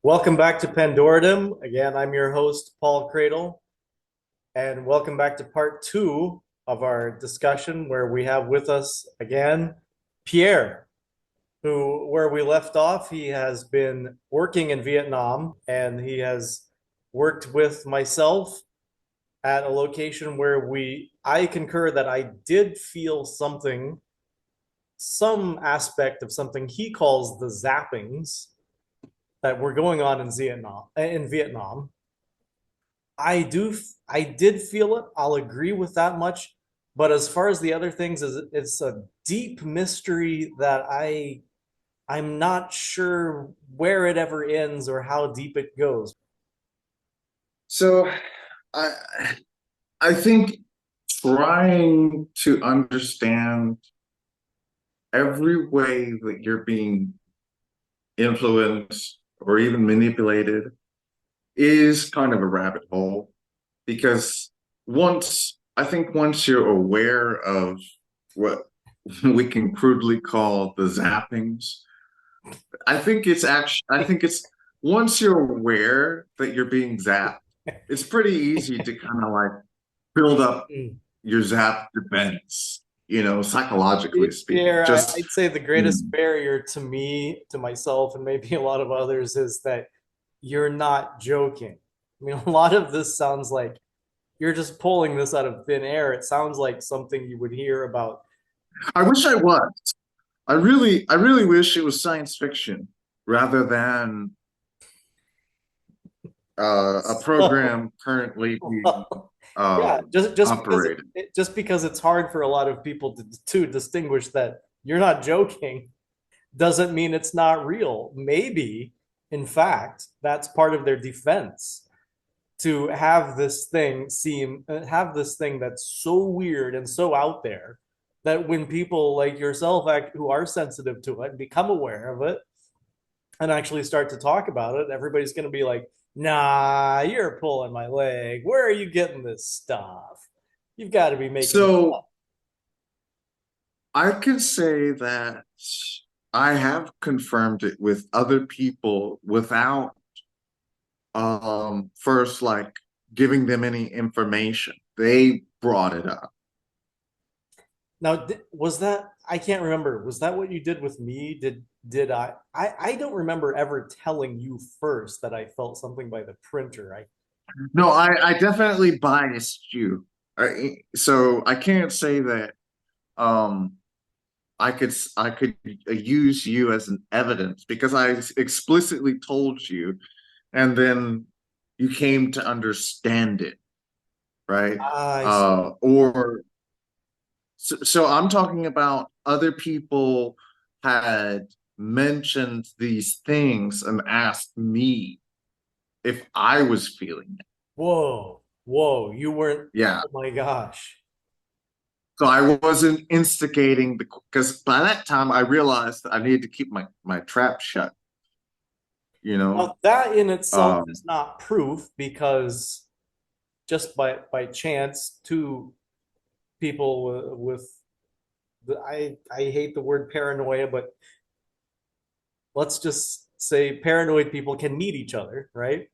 Welcome back to Pandoradom. Again, I'm your host, Paul Cradle, and welcome back to part two of our discussion where we have with us again Pierre, who, where we left off, he has been working in Vietnam and he has worked with myself at a location where I concur that I did feel something, some aspect of something he calls the zappings that were going on in Vietnam. I do. I did feel it. I'll agree with that much. But as far as the other things, it's a deep mystery that I'm not sure where it ever ends or how deep it goes. So I I think trying to understand every way that you're being influenced or even manipulated is kind of a rabbit hole because once you're aware of what we can crudely call the zappings, I think it's once you're aware that you're being zapped, it's pretty easy to kind of like build up your zap defense, psychologically speaking. Pierre, Just I'd say the greatest mm, barrier to me, to myself, and maybe a lot of others is that you're not joking. I mean, a lot of this sounds like you're just pulling this out of thin air. It sounds like something you would hear about. I wish I was. I really wish it was science fiction rather than a program currently being Yeah, operated. just because it's hard for a lot of people to distinguish that you're not joking doesn't mean it's not real. Maybe, in fact, that's part of their defense to have this thing that's so weird and so out there that when people like yourself who are sensitive to it become aware of it and actually start to talk about it, everybody's going to be like, nah, you're pulling my leg. Where are you getting this stuff? You've got to be making it So up. I could say that I have confirmed it with other people without first like giving them any information. They brought it up. Now, was that, I can't remember. Was that what you did with me? I don't remember ever telling you first that I felt something by the printer. No, I definitely biased you. So I can't say that um I could use you as an evidence because I explicitly told you, and then you came to understand it, right? I see. Or so I'm talking about other people had mentioned these things and asked me if I was feeling it. Whoa, whoa, you weren't, Yeah. oh my gosh. So I wasn't instigating because by that time I realized that I needed to keep my trap shut, you know. Now, that in itself Um, is not proof because just by chance, two people I hate the word paranoia, but let's just say paranoid people can meet each other, right?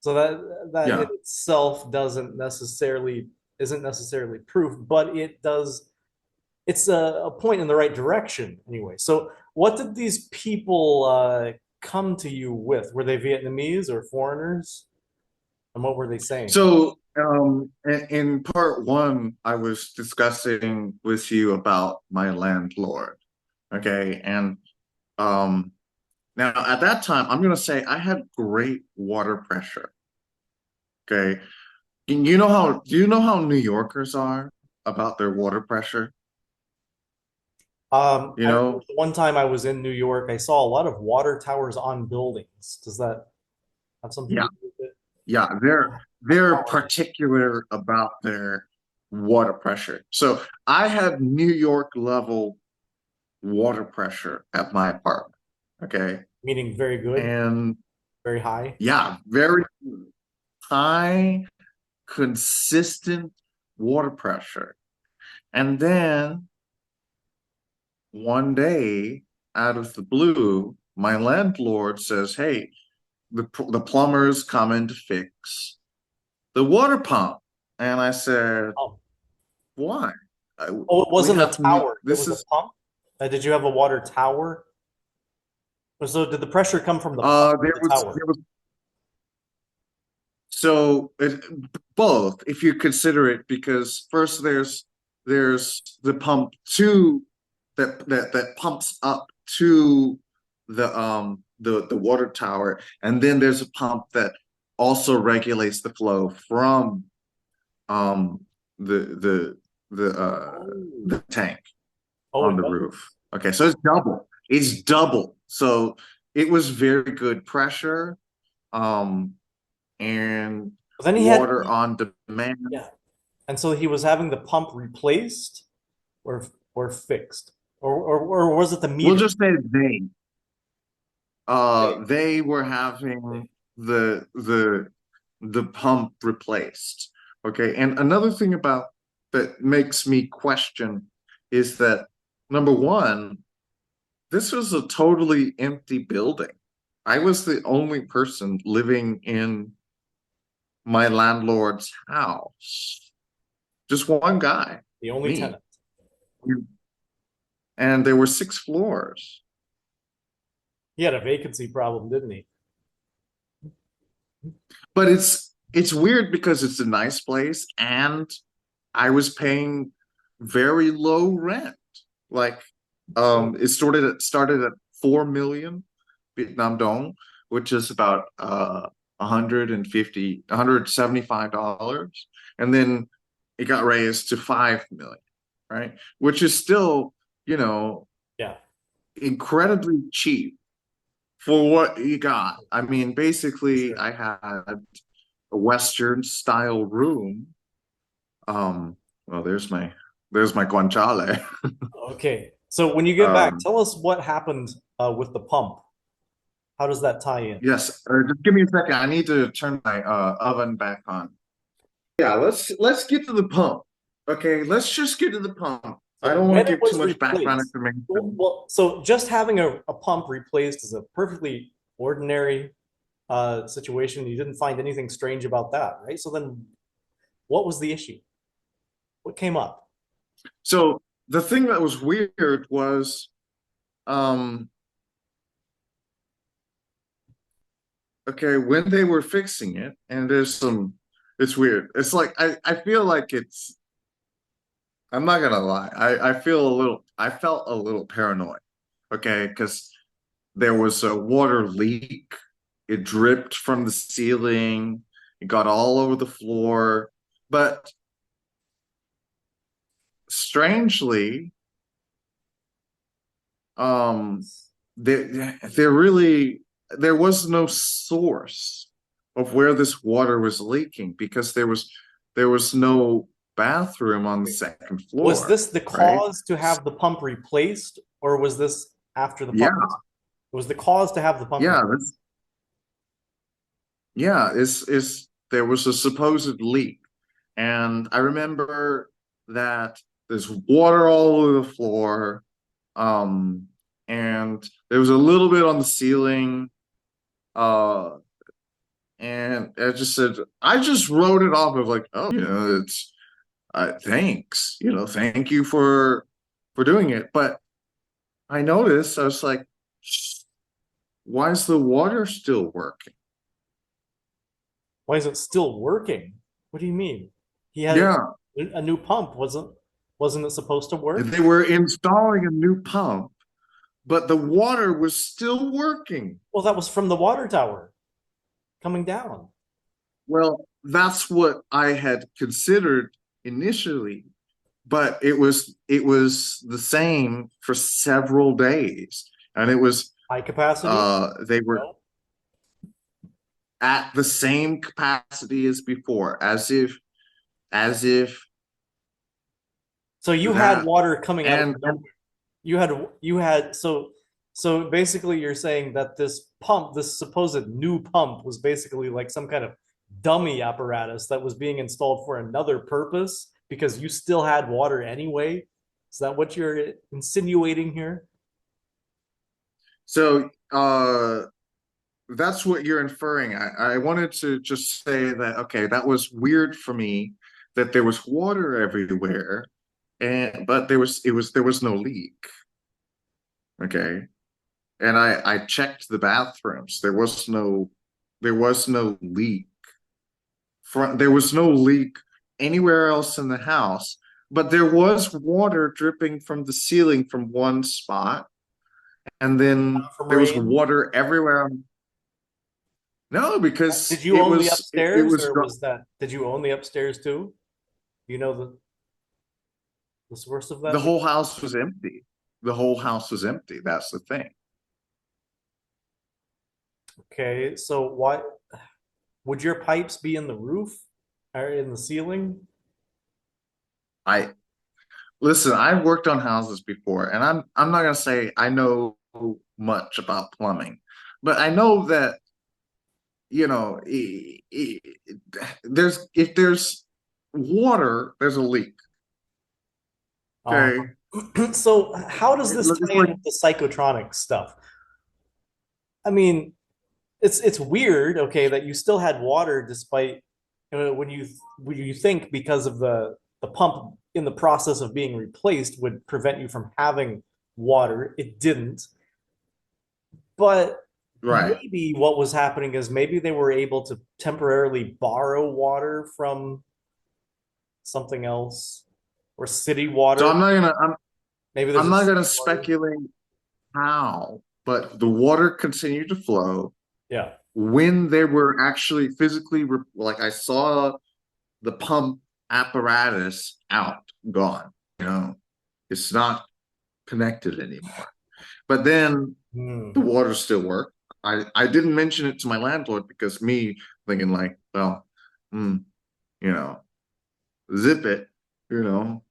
So that in yeah. itself doesn't necessarily isn't necessarily proof, but it does. It's a point in the right direction anyway. So, what did these people come to you with? Were they Vietnamese or foreigners? And what were they saying? So in part one, I was discussing with you about my landlord. Okay. And um, now at that time, I'm going to say I had great water pressure. Okay. Do you know how New Yorkers are about their water pressure? You I remember know? the one time I was in New York, I saw a lot of water towers on buildings. Does that have something to Yeah. do with it? Yeah. They're particular about their water pressure. So I had New York level water pressure at my apartment. Okay. Meaning very good, And very high. yeah, very high, consistent water pressure. And then one day, out of the blue, my landlord says, "Hey, the plumber's coming to fix the water pump," and I said, Oh, "Why? oh, it We wasn't a have new. tower. It This was a is pump. Did you have a water tower? So did the pressure come from the pump or the tower? there was so both, if you consider it, because first there's the pump two that pumps up to the water tower, and then there's a pump that also regulates the flow from um the the Oh, the tank oh, on it the does. roof. Okay, so it's double. It's double. So it was very good pressure, um, and But then he had, water on demand. yeah. And so he was having the pump replaced or fixed, or was it the We'll meter? just say they. Okay. They were having the pump replaced. Okay, and another thing about that makes me question is that number one, this was a totally empty building. I was the only person living in my landlord's house. Just one guy, The only me. tenant. And there were 6 floors. He had a vacancy problem, didn't he? But it's weird because it's a nice place and I was paying very low rent. Like Oh, it started at 4 million Vietnam dong, which is about 175 dollars, and then it got raised to 5 million, right? Which is still, you know, yeah, incredibly cheap for what you got. I mean, for basically, sure. I had a Western style room. Well, there's my guanciale. Okay. So when you get back, Um, tell us what happened with the pump. How does that tie in? yes, just give me a second. I need to turn my oven back on. Yeah, let's get to the pump. Okay, let's just get to the pump. I So don't when want to it give too was much background replaced, information. so just having a pump replaced is a perfectly ordinary situation. You didn't find anything strange about that, right? So then what was the issue? What came up? So the thing that was weird was, um, okay, when they were fixing it, and it's weird. It's like I feel like I'm not gonna lie. I felt a little paranoid. Okay, because there was a water leak. It dripped from the ceiling. It got all over the floor. But strangely, um, there was no source of where this water was leaking because there was no bathroom on the second Was floor, this the right? cause to have the pump replaced, or was this after the Yeah, pump was? It was the cause to have the pump yeah, replaced. yeah. Is there was a supposed leak, and I remember that there's water all over the floor, um, and there was a little bit on the ceiling. Uh, and I just wrote it off of like, oh, it's thanks, thank you for doing it. But I noticed, I was like, why is the water still working? Why is it still working? What do you mean? He had Yeah, a new pump. Wasn't it supposed to work? they were installing a new pump, but the water was still working. Well, that was from the water tower coming down. Well, that's what I had considered initially, but it was the same for several days, and it was High capacity? they were No. at the same capacity as before, as if So you had that water coming out of and nowhere. You had so basically you're saying that this pump, this supposed new pump was basically like some kind of dummy apparatus that was being installed for another purpose because you still had water anyway. Is that what you're insinuating here? So that's what you're inferring. I wanted to just say that, okay, that was weird for me that there was water everywhere, and but there was no leak. Okay. And I checked the bathrooms. There was no leak. There was no leak anywhere else in the house, but there was water dripping from the ceiling from one spot, and then Not from there was rain? water everywhere. No, Did because you own the it upstairs, was or was that, did you own the upstairs too? Do you know the source of the that leak? whole house was empty. The whole house was empty. That's the thing. Okay, so why would your pipes be in the roof or in the ceiling? I Listen, I've worked on houses before, and I'm not gonna say I know much about plumbing, but I know that, you know, there's if there's water, there's a leak. Uh, Okay. so how does this It's tie in like, with the psychotronic stuff? I mean, it's weird, okay, that you still had water despite when you think because of the pump in the process of being replaced would prevent you from having water. It didn't. But right. maybe what was happening is maybe they were able to temporarily borrow water from something else or city So water. Maybe there's I'm a not city gonna water. speculate how, but the water continued to flow Yeah. when they were actually physically like I saw the pump apparatus out, gone. You know, it's not connected anymore. But then the Hmm. water still worked. I didn't mention it to my landlord because me thinking like, well, hmm, you know, zip it, you know,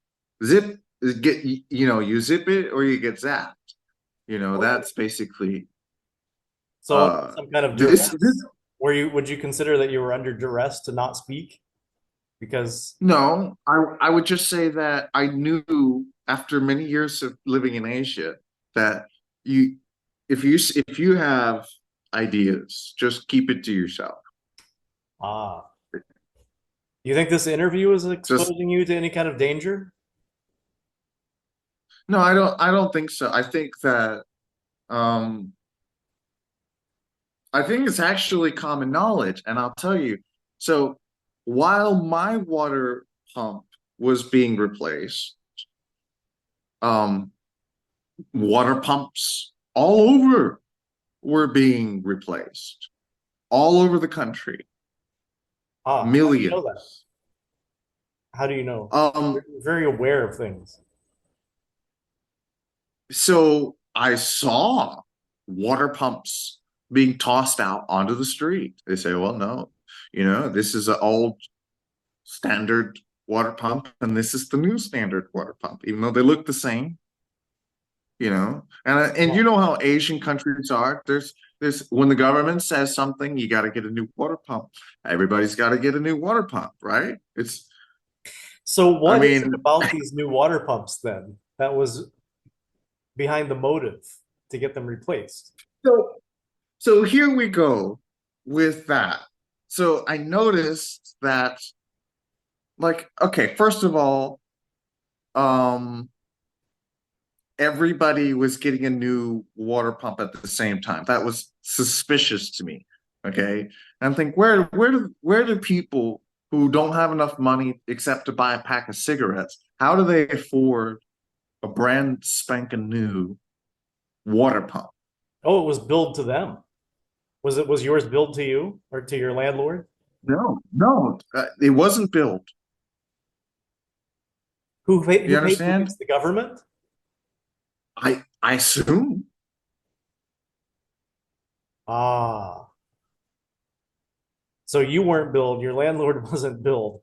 zip get you know, you zip it or you get zapped. You know, that's basically So under some kind of this duress, were you would you consider that you were under duress to not speak? Because no, I would just say that I knew after many years of living in Asia that you if you have ideas, just keep it to yourself. ah, you think this interview is Just exposing you to any kind of danger? no, I don't think so. Um I think it's actually common knowledge, and I'll tell you. So while my water pump was being replaced, um water pumps all over were being replaced all over the country, Ah, how do you know that? millions. How do you know? You're Um, very aware of things. so I saw water pumps being tossed out onto the street. They say, well, no, you know, this is an old standard water pump, and this is the new standard water pump, even though they look the same, you know. And Well, you know how Asian countries are. There's when the government says something, you got to get a new water pump. Everybody's got to get a new water pump, right? so I what is it mean, about these new water pumps then that was behind the motive to get them replaced? so so here we go with that. So I noticed that, like, okay, first of all, um, everybody was getting a new water pump at the same time. That was suspicious to me. Okay. And I think where do people who don't have enough money except to buy a pack of cigarettes, how do they afford a brand spanking new water pump? Oh, it was billed to them. Was yours billed to you or to your landlord? No, no, it wasn't built. You Who paid for understand? these? The government? I assume. Ah, so you weren't billed, your landlord wasn't billed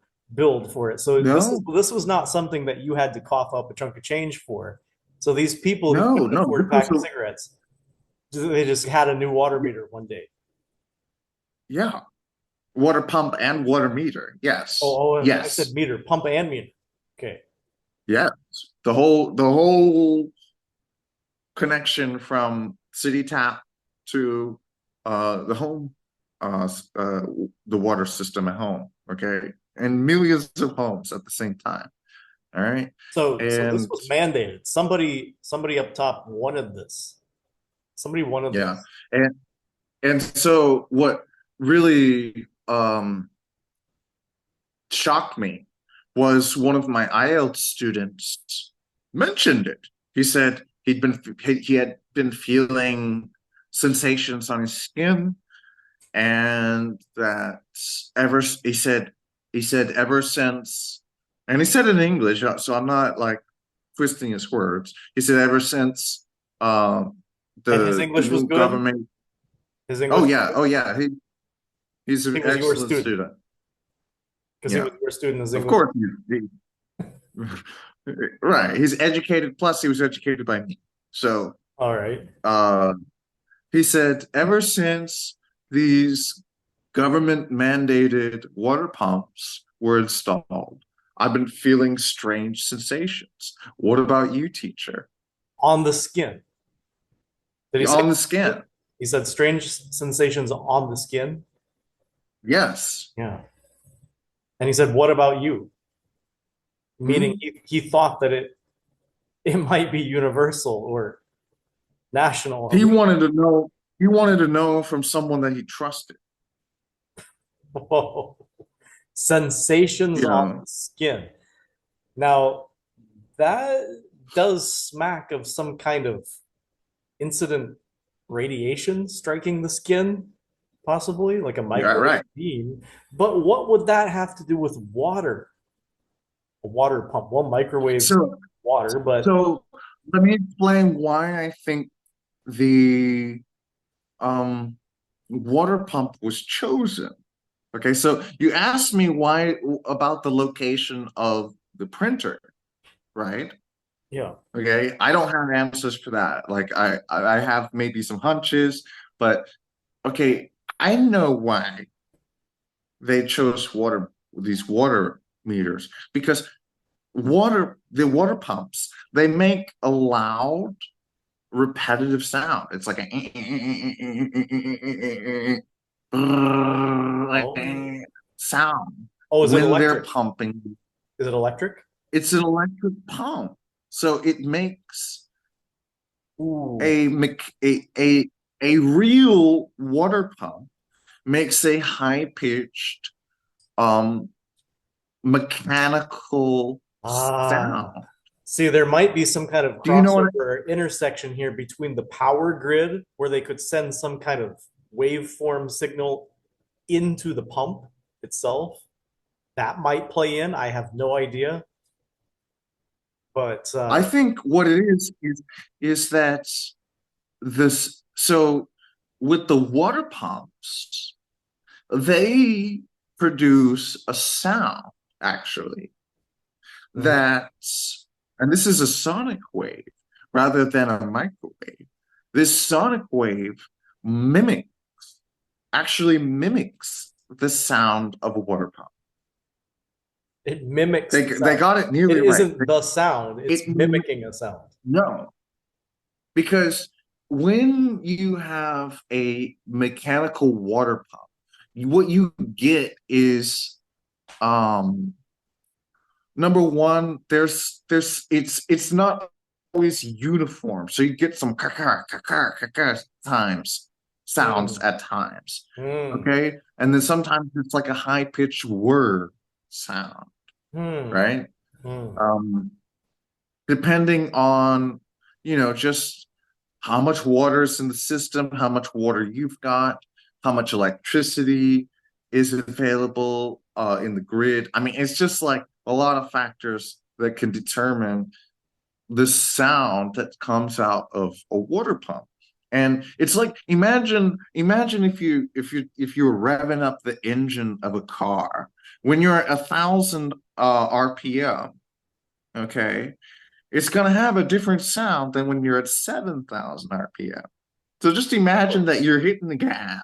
for it. So No, this was not something that you had to cough up a chunk of change for. So these people who no, couldn't no. afford This a was pack of cigarettes, they just had a new water meter one day. yeah, water pump and water meter. Yes, Oh, I said yes, meter, pump and meter. Okay. yes. The whole connection from city tap to the home, the water system at home. Okay, and millions of homes at the same time. All right, So this and was mandated. Somebody up top wanted this. Somebody wanted yeah, this. and so what really shocked me was one of my IELTS students mentioned it. He said he had been feeling sensations on his skin, and that ever he said ever since, and he said it in English, so I'm not like twisting his words. He said ever since And his the English was new good. government. His English was Oh good. yeah, he's He an was your excellent student student. because he Yeah, was your student. His of English. course right. He's educated, plus he was educated by me. So All right. uh he said ever since these government mandated water pumps were installed, I've been feeling strange sensations. What about you, teacher? On the skin. Did he say? On the skin. He said strange sensations on the skin. Yes. Yeah. And he said, "What about you?" Meaning Hmm? he thought that it might be universal or national. He wanted to know, he wanted to know from someone that he trusted. Whoa. Sensations on Yeah. the skin. Now, that does smack of some kind of incident radiation striking the skin, possibly like a Yeah, microwave right. beam. But what would that have to do with water? A water pump. Well, microwaves So water, but so let me explain why I think the um water pump was chosen. Okay, so you asked me why about the location of the printer, right? yeah. Okay, I don't have answers for that. Like I have maybe some hunches, but okay, I know why they chose these water meters, because the water pumps, they make a loud repetitive sound. It's like Oh, a sound oh, is it when they're electric? pumping. Is it electric? It's an electric pump, so it makes Ooh. a a real water pump makes a high pitched um mechanical Ah. sound. See, there might be some kind of Do you know what? crossover or intersection here between the power grid, where they could send some kind of waveform signal into the pump itself. That might play in. I have no idea. But I think what it is that this so with the water pumps, they produce a sound actually mhm. that's, and this is a sonic wave rather than a microwave. This sonic wave mimic actually mimics the sound of a water pump. It mimics the They sound. got it It nearly right. isn't the sound, It it's mimicking a sound. no, because when you have a mechanical water pump, what you get is um number one, it's not always uniform. So you get some times sounds Mm, at times. mm, Okay. And then sometimes it's like a high-pitched word sound, mm, right? mm. Um, depending on, just how much water is in the system, how much water you've got, how much electricity is available in the grid. I mean, it's just like a lot of factors that can determine the sound that comes out of a water pump. And it's like imagine if you were revving up the engine of a car when you're at 1,000 RPM, okay, it's going to have a different sound than when you're at 7,000 RPM. So just Of imagine that course. you're hitting the gas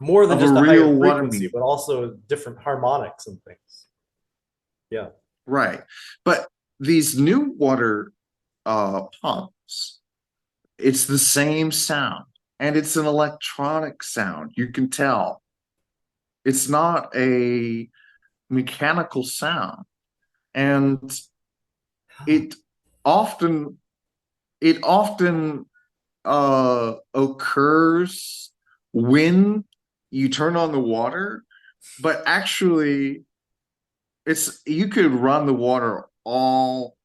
More than of a just a higher real water frequency, meter. but also different harmonics and things. Yeah. Right. But these new water pumps, it's the same sound. and it's an electronic sound. You can tell it's not a mechanical sound, and it often it often occurs when you turn on the water, but actually it's you could run the water all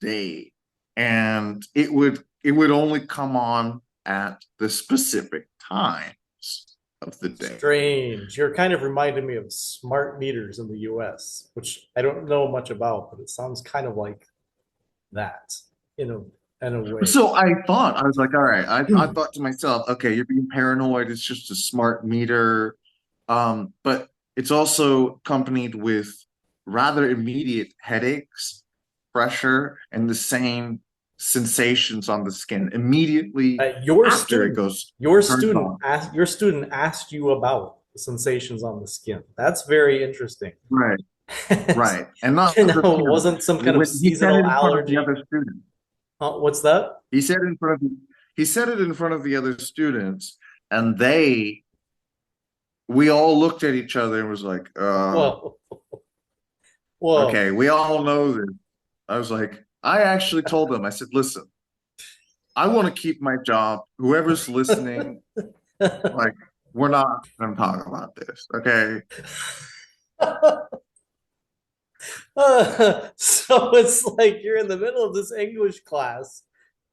day and it would only come on at the specific times of the day. Strange. You're kind of reminding me of smart meters in the US, which I don't know much about, but it sounds kind of like that in a way. So I was like, all right, I thought to myself, okay, you're being paranoid, it's just a smart meter. But it's also accompanied with rather immediate headaches, pressure, and the same sensations on the skin immediately Your after it student, goes turns on. your student asked you about the sensations on the skin. That's very interesting. Right, right. And not It just him. wasn't some kind of He said seasonal it in front of the allergy. other students. What's that? He said it in front of he said it in front of the other students, and we all looked at each other and was like, Whoa, whoa. okay, we all know this. I was like, I actually told them, I said, listen, I want to keep my job. Whoever's listening, like, we're not going to talk about this. Okay. So it's like you're in the middle of this English class,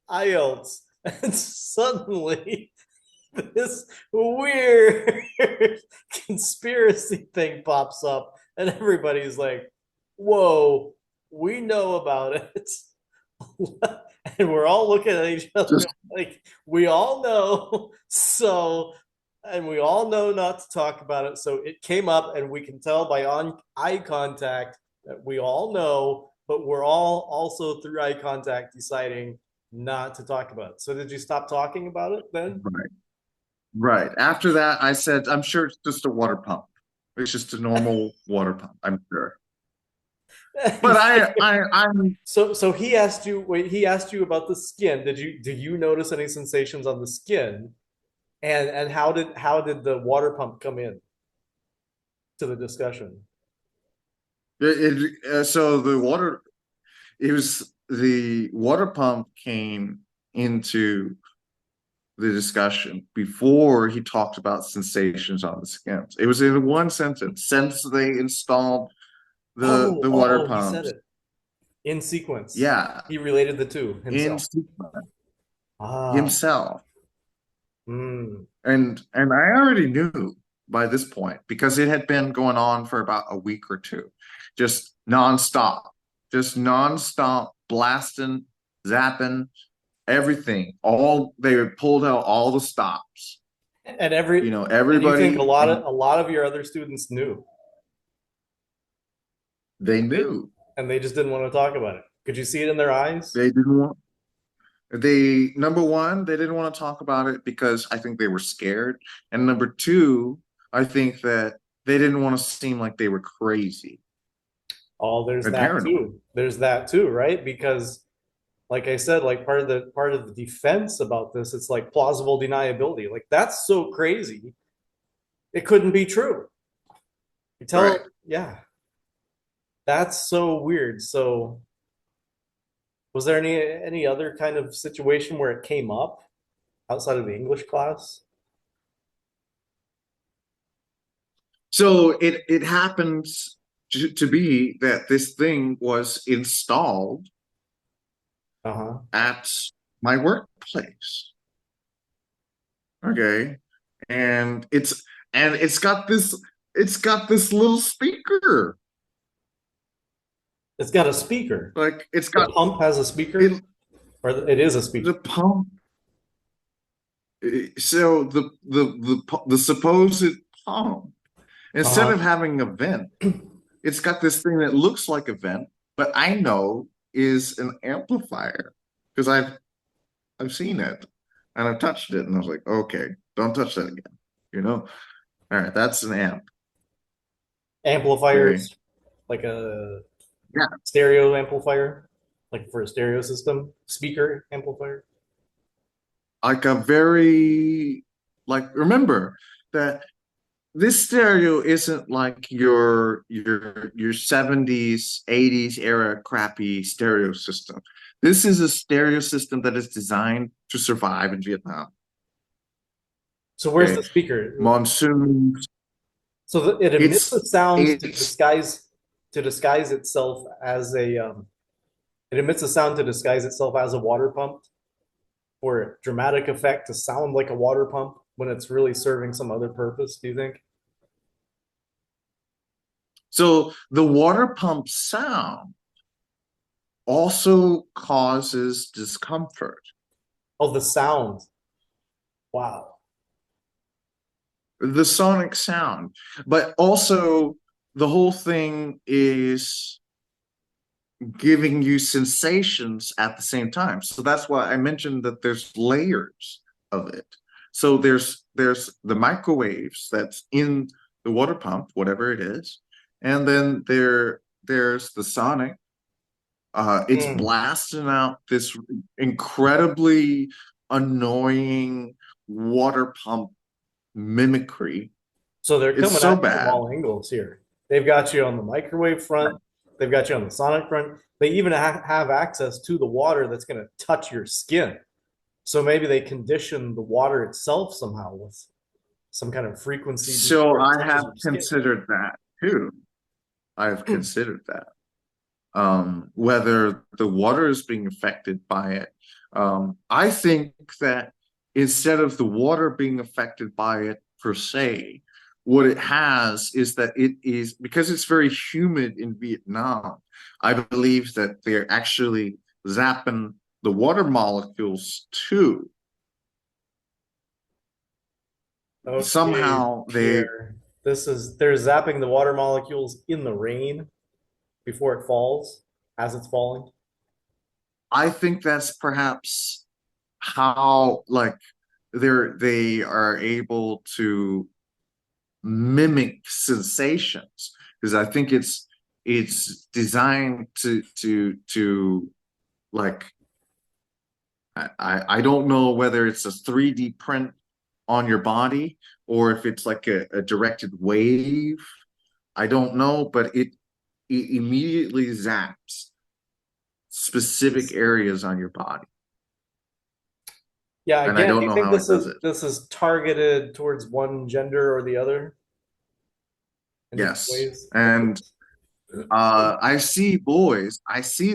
IELTS, and suddenly this weird conspiracy thing pops up, and everybody's like, whoa, we know about it. And we're all looking at each other Just, like, we all know. So, and we all know not to talk about it. So it came up, and we can tell by on eye contact that we all know, but we're all also through eye contact deciding not to talk about it. So did you stop talking about it then? right. Right. After that, I said, I'm sure it's just a water pump. It's just a normal water pump, I'm sure. But I'm So he asked you, wait, he asked you about the skin. Do you notice any sensations on the skin? And how did the water pump come in to the discussion? so the water pump came into the discussion before he talked about sensations on the skins. It was in one sentence. Since they installed the water He said pumps, it in sequence. yeah, He related the two in himself. Ah, himself. mm. And I already knew by this point because it had been going on for about a week or two, just nonstop, just nonstop blasting, zapping, everything. All they pulled out all the stops. And and you think Everybody and a lot of your other students knew, they knew. and they just didn't want to talk about it. Could you see it in their eyes? They didn't want they number one, they didn't want to talk about it because I think they were scared. And number two, I think that they didn't want to seem like they were crazy Oh, there's and that paranoid. too. There's that too, right? Because like I said, like part of the defense about this, it's like plausible deniability. Like that's so crazy. It couldn't be true. You Right. tell, yeah, that's so weird. So was there any other kind of situation where it came up outside of the English class? So it happens to be that this thing was installed Uh-huh. at my workplace. Okay. And it's got this little speaker. It's got a speaker. Like it's The got pump has a speaker, it or it is a the speaker. pump. So the supposed pump, instead of Uh-huh. having a vent, it's got this thing that looks like a vent, but I know is an amplifier because I've seen it and I've touched it and I was like, okay, don't touch that again. You know? All right, that's an amp. Okay. Amplifiers, like a Yeah. stereo amplifier, like for a stereo system, speaker amplifier. Like a very like remember that this stereo isn't like your 70s, 80s era crappy stereo system. This is a stereo system that is designed to survive in Vietnam. So where's the Okay. speaker? Monsoons. So it emits a sound It's to disguise itself as a it emits a sound to disguise itself as a water pump for dramatic effect to sound like a water pump when it's really serving some other purpose, do you think? so the water pump sound also causes discomfort. Oh, the sound. Wow. The sonic sound, but also the whole thing is giving you sensations at the same time. So that's why I mentioned that there's layers of it. So there's the microwaves that's in the water pump, whatever it is, and then there's the sonic. It's Mm. blasting out this incredibly annoying water pump mimicry. So they're It's coming so at you from bad. all angles here. They've got you on the microwave front. They've got you on the sonic front. They even have access to the water that's going to touch your skin. So maybe they condition the water itself somehow with some kind of frequency So before it I touches have your skin. considered that too. I've considered that. Whether the water is being affected by it. I think that instead of the water being affected by it per se, what it has is that it is because it's very humid in Vietnam. I believe that they're actually zapping the water molecules too. Okay, Somehow they, Pierre. They're zapping the water molecules in the rain before it falls, as it's falling. I think that's perhaps how like they are able to mimic sensations because I think it's designed to like I don't know whether it's a 3D print on your body or if it's like a directed wave. I don't know, but it immediately zaps specific areas on your body. Yeah, And I again, do don't you know think how it does it. this is targeted towards one gender or the other in different Yes. ways? Okay. And I see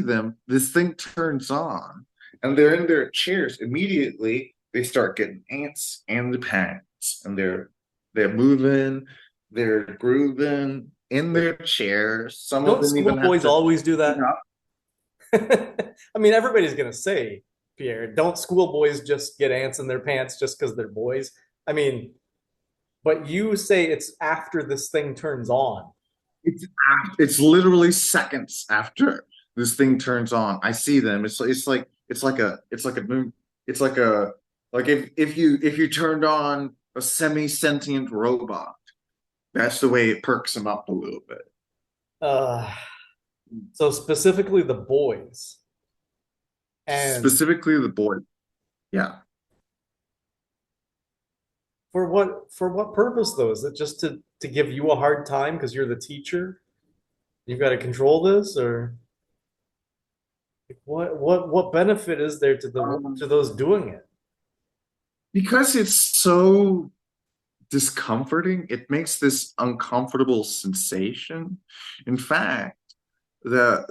them, this thing turns on, and they're in their chairs. Immediately, they start getting ants and the pants, and they're moving, they're grooving in their chairs. Some of Don't them even have schoolboys to, always do you that? know, I mean, everybody's gonna say, Pierre, don't schoolboys just get ants in their pants just because they're boys? I mean, but you say it's after this thing turns on. it's it's literally seconds after this thing turns on. I see them. It's like a moon. It's like if you turned on a semi-sentient robot. That's the way it perks them up a little bit. Uh, so specifically the boys. And Specifically the boy. Yeah. for what purpose though? Is it just to give you a hard time because you're the teacher? You've got to control this, or what benefit is there to Um, those doing it? because it's so discomforting, it makes this uncomfortable sensation. In fact, the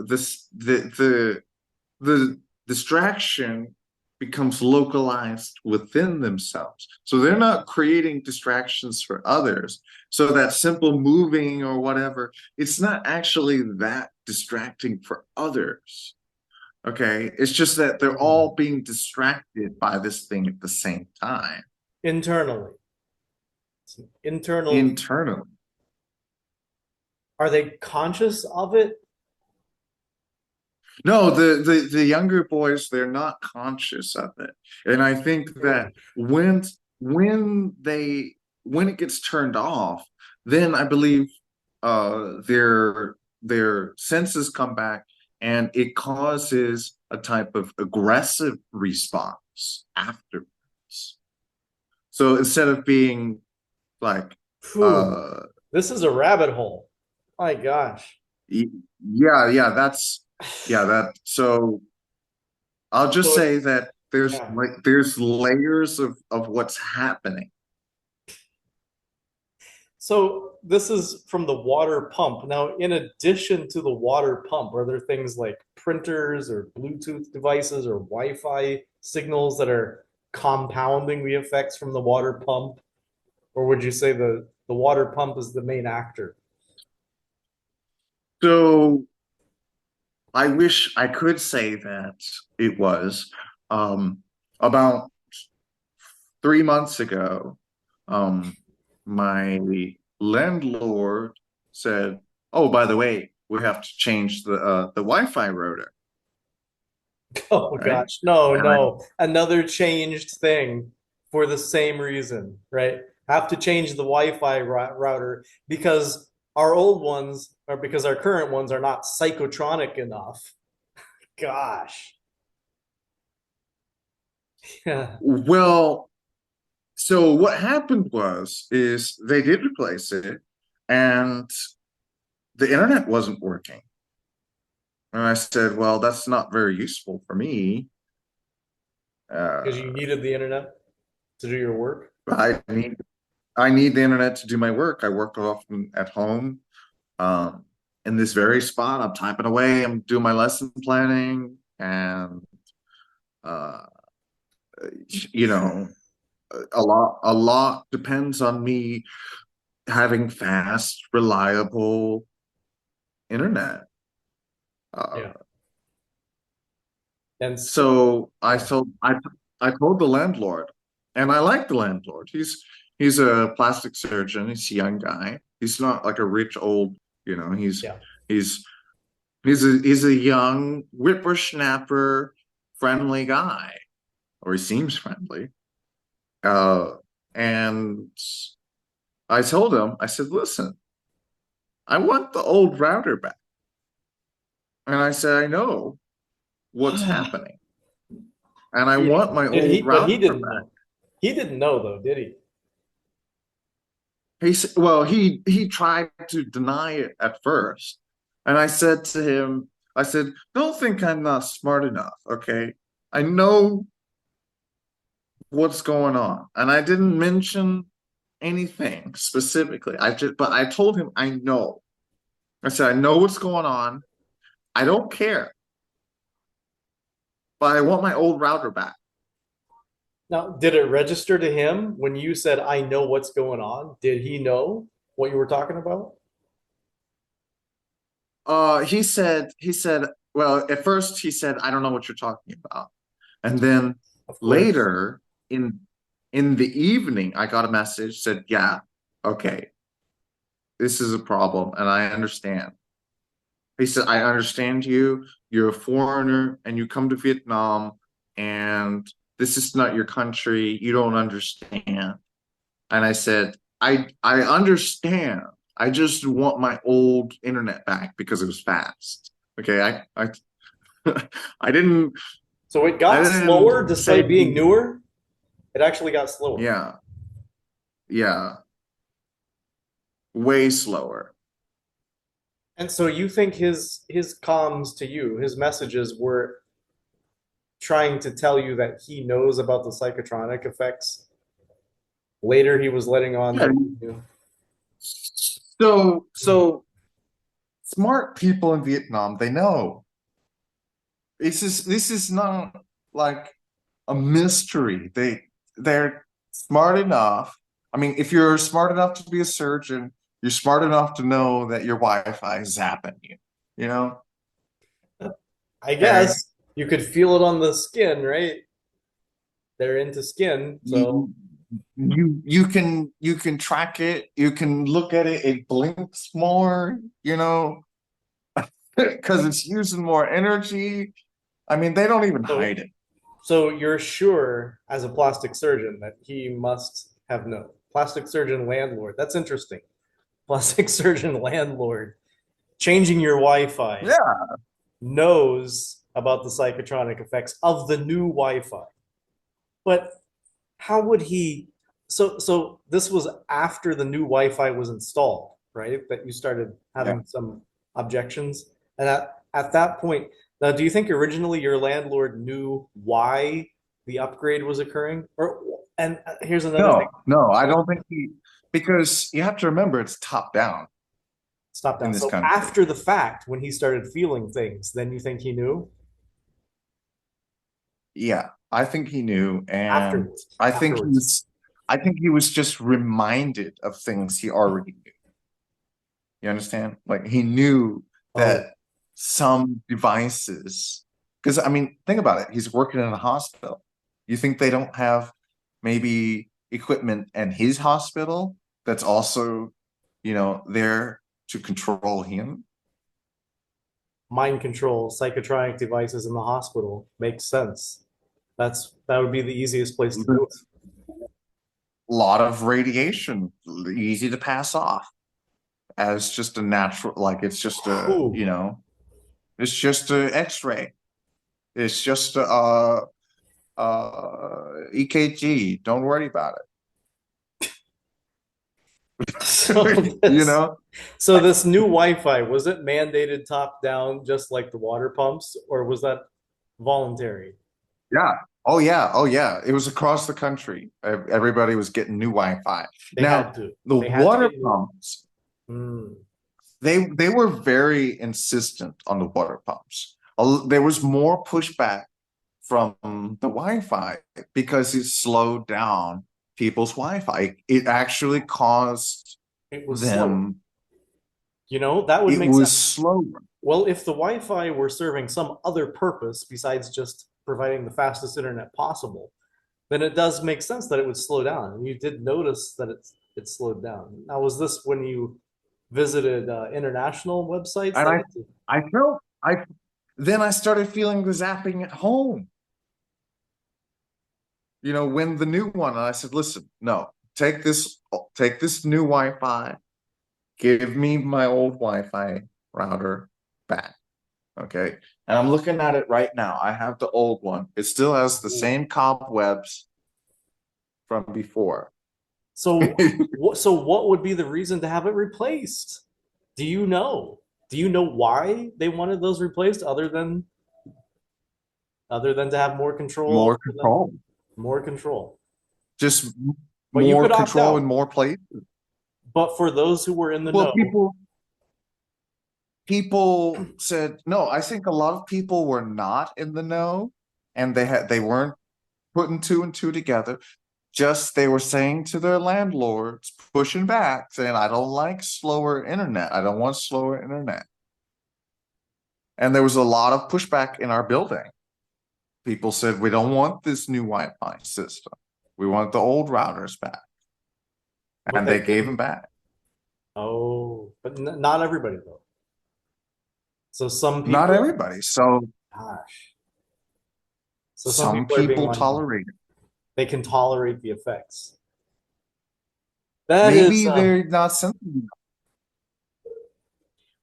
distraction becomes localized within themselves. So they're not creating distractions for others. So that simple moving or whatever, it's not actually that distracting for others. Okay. It's just that they're Hmm. all being distracted by this thing at the same time Internally, internal. internally. Are they conscious of it? No, the younger boys, they're not conscious of it. And I think Hmm. that when they when it gets turned off, then I believe their senses come back and it causes a type of aggressive response afterwards. So instead of being like, Phew, uh, this is a rabbit hole. My gosh. y- yeah, yeah, yeah, so I'll just So say that there's yeah. like there's layers of what's happening. So this is from the water pump. Now, in addition to the water pump, are there things like printers or Bluetooth devices or Wi-Fi signals that are compounding the effects from the water pump? Or would you say the water pump is the main actor? So I wish I could say that it was. About 3 months ago, my landlord said, "Oh, by the way, we have to change the Wi-Fi router, Oh right?" gosh, no, And I, no, another changed thing for the same reason, right? Have to change the Wi-Fi router because our old ones, or because our current ones are not psychotronic enough. Gosh. Yeah. well, so what happened is they did replace it, and the internet wasn't working. And I said, "Well, that's not very useful for me. Because you Uh, needed the internet to do your work. I need I need the internet to do my work. I work often at home. Um, in this very spot, I'm typing away. I'm doing my lesson planning, and uh, you know, a lot depends on me having fast, reliable internet. Yeah. Uh, And so, so yeah. I told the landlord, and I like the landlord. He's a plastic surgeon. He's a young guy. He's not like a rich old, you know. Yeah. He's he's a young whippersnapper, friendly guy, or he seems friendly. Uh, and I told him, I said, "Listen, I want the old router back." And I said, "I know what's happening, and I Yeah. want my Did old he, but he router didn't back." know. He didn't know though, did he? He said, "Well, he tried to deny it at first." And I said to him, I said, "Don't think I'm not smart enough, okay? I know what's going on." And I didn't mention anything specifically. But I told him I know. I said, "I know what's going on. I don't care, but I want my old router back." Now, did it register to him when you said, I know what's going on? Did he know what you were talking about? He said, well, at first he said, "I don't know what you're talking about." And then Of course. later in in the evening, I got a message said, "Yeah, okay, this is a problem, and I understand." He said, "I understand you. You're a foreigner, and you come to Vietnam, and this is not your country. You don't understand." And I said, I understand. I just want my old internet back because it was fast." Okay, I didn't So it I got slower didn't say despite being newer. It actually got slower. yeah, yeah, way slower. And so you think his comms to you, his messages were trying to tell you that he knows about the psychotronic effects. Later he was letting on Yeah. that he knew. So smart people in Vietnam, they know. This is not like a mystery. They're smart enough. I mean, if you're smart enough to be a surgeon, you're smart enough to know that your Wi-Fi is zapping you, you know? I Okay. guess you could feel it on the skin, right? They're into skin, so You you can track it, you can look at it, it blinks more, because it's using more energy. I mean, they don't even so hide it. so you're sure as a plastic surgeon that he must have known. Plastic surgeon landlord. That's interesting. Plastic surgeon landlord changing your Wi-Fi Yeah. knows about the psychotronic effects of the new Wi-Fi. But how would he So this was after the new Wi-Fi was installed, right? That you started Yeah. having some objections. And at that point, now do you think originally your landlord knew why the upgrade was occurring? Or and here's another thing. No, I don't think because you have to remember it's top down Stop in down. this So country. after the fact, when he started feeling things, then you think he knew Yeah, I think he knew, and afterwards. I think he Afterwards. was, I think he was just reminded of things he already knew. You understand? Like he knew Oh, that some devices, because I mean, think about it. He's working in a hospital. You think they don't have maybe equipment in his hospital that's also, there to control him? mind control, psychotronic devices in the hospital makes sense. That would be the easiest place to do it. There's a lot of radiation, easy to pass off as just a natural, like it's just Whew. it's just a X-ray. It's just a EKG. Don't worry about So it. this so this new Wi-Fi, was it mandated top down just like the water pumps, or was that voluntary? Yeah. Oh yeah. Oh yeah. It was across the country. Everybody was getting new Wi-Fi. They had Now, to. the They had to water get new. pumps, Hmm. they were very insistent on the water pumps. There was more pushback from the Wi-Fi because it slowed down people's Wi-Fi. It actually caused It was slower. them, That would it make was sense. slower. Well, if the Wi-Fi were serving some other purpose besides just providing the fastest internet possible, then it does make sense that it would slow down. And you did notice that it slowed down. Now, was this when you visited international websites And that I had to? I felt I then I started feeling the zapping at home. When the new one, and I said, listen, no, take this new Wi-Fi, give me my old Wi-Fi router back. Okay. And I'm looking at it right now. I have the old one. It still has the same cobwebs from before. So, what would be the reason to have it replaced? Do you know? Do you know why they wanted those replaced, other than to have more control More over them? control. More control. Just But you more could opt control in out. more places. But for those who were in the Well, know, people said no. I think a lot of people were not in the know, and they weren't putting two and two together. Just they were saying to their landlords, pushing back, saying, I don't like slower internet. I don't want slower internet. And there was a lot of pushback in our building. People said, we don't want this new Wi-Fi system. We want the old routers back. but And they they gave them couldn't. back. Oh, but not everybody though. So some Not people, everybody. So gosh, so some some people are being people lenient. tolerate it. They can tolerate the effects. That is, Maybe they're not sensitive.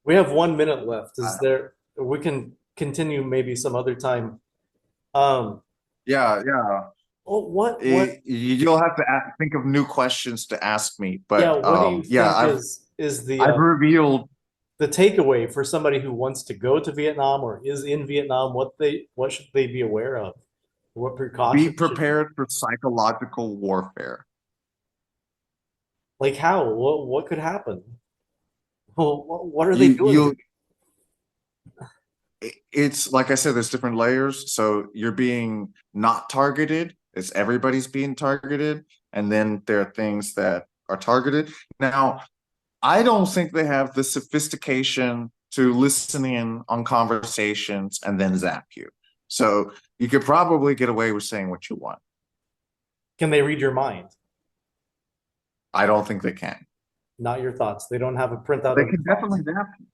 we have 1 minute left. Uh, Is there? We can continue maybe some other time. Um, yeah, yeah. oh, what? You'll have to think of new questions to ask me. Yeah, But what do you yeah, think is the I've revealed. the takeaway for somebody who wants to go to Vietnam or is in Vietnam? What should they be aware of? What Be precautions should prepared for psychological warfare. like how? What could happen? Well, what are they You doing to you me? it's like I said, there's different layers. So you're being not targeted. It's everybody's being targeted. And then there are things that are targeted. Now, I don't think they have the sophistication to listen in on conversations and then zap you. So you could probably get away with saying what you want. Can they read your mind? I don't think they can. Not your thoughts. They don't have a printout They of your can definitely thoughts. zap you.